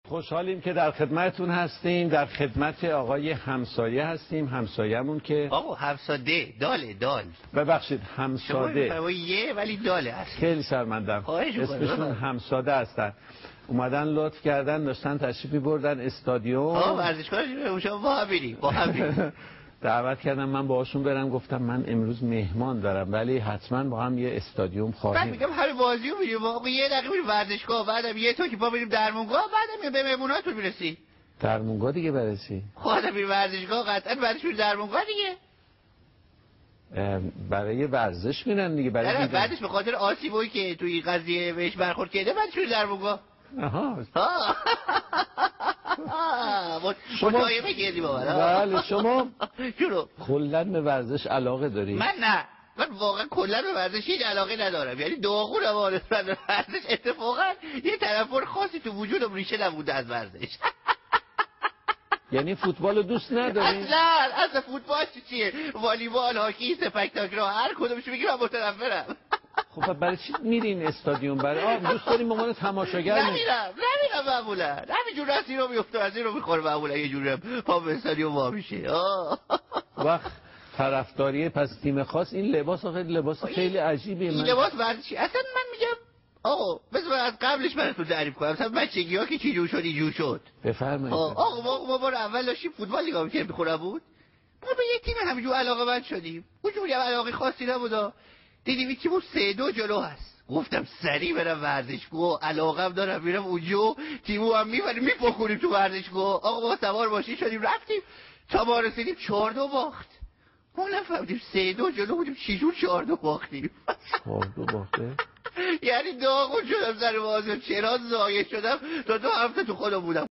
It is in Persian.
خوشحالیم که در خدمتتون هستیم. در خدمت آقای همسایه هستیم. همسایه‌مون که آقا همساده دال ببخشید همساده شما یه ولی داله هست. خیلی شرمندم، اسمشون همساده هستن. اومدن لطف کردن، داشتن تشریفی بردن استادیوم. ورزشگاه شما با هم دعوت کردم من باهاشون برم. گفتم من امروز مهمان دارم ولی حتما با هم یه استادیوم خواهیم. من میگم هر بازیو میریم واقعا یه دقیقه میریم ورزشگاه، بعدم یه تو که پا بریم درمونگاه، بعدم به مهموناتون میرسی. درمونگاه دیگه برای چی؟ خودم میریم ورزشگاه قطعا بعدش میریم درمونگاه دیگه. برای ورزش میرن دیگه. برای بعدش به خاطر آسیبایی که توی قضیه بهش برخورد کرده بعدش میریم درمونگاه. شما بله شما کلا به ورزش علاقه داری؟ من نه، من واقعا کلا به ورزش هیچ علاقه ندارم. یعنی داغونم نسبت به ورزش. اتفاقا یه تنفر خاصی تو وجودم ریشه نبوده از ورزش. یعنی فوتبال دوست نداری؟ اصلا فوتبال چیه؟ والیبال، هاکی، سپک تاکرا، هر کدومش بگی من متنفرم. خب برای چی میرین استادیوم؟ برای دوست داریم عنوان تماشاگر؟ نمیرم معمولا. همینجور از این رو میفته از این رو میخوره معمولا. یه جوری پا به استادیوم وا میشه. وقت طرفداری پس تیم خاص. این لباس لباس خیلی عجیبیه. این لباس ورزشی اصلا من میگم آقا بذار از قبلش براتون تعریف کنم. مثلا بچگی‌ها که چی جور شد اینجور شد. بفرمایید. آقا ما بار اول داشتیم فوتبال نگاه می‌کردیم می‌خوره بود. ما به یه تیم همینجور علاقه‌مند شدیم. اونجوری هم علاقه خاصی نبود. دیدیم این تیمو 3-2 جلو هست. گفتم سریع برم ورزشگاه، علاقه‌ام دارم میرم اونجا، تیمو هم میبریم میپخوریم تو ورزشگاه. آقا ما سوار ماشین شدیم رفتیم تا ما رسیدیم 4-2 باخت. ما نفهمیدیم 3-2 جلو بودیم چجور 4-2 باختیم. 4-2 باخته؟ یعنی داغون شدم سر بازی. چرا ضایع شدم تا 2 هفته تو خودم بودم.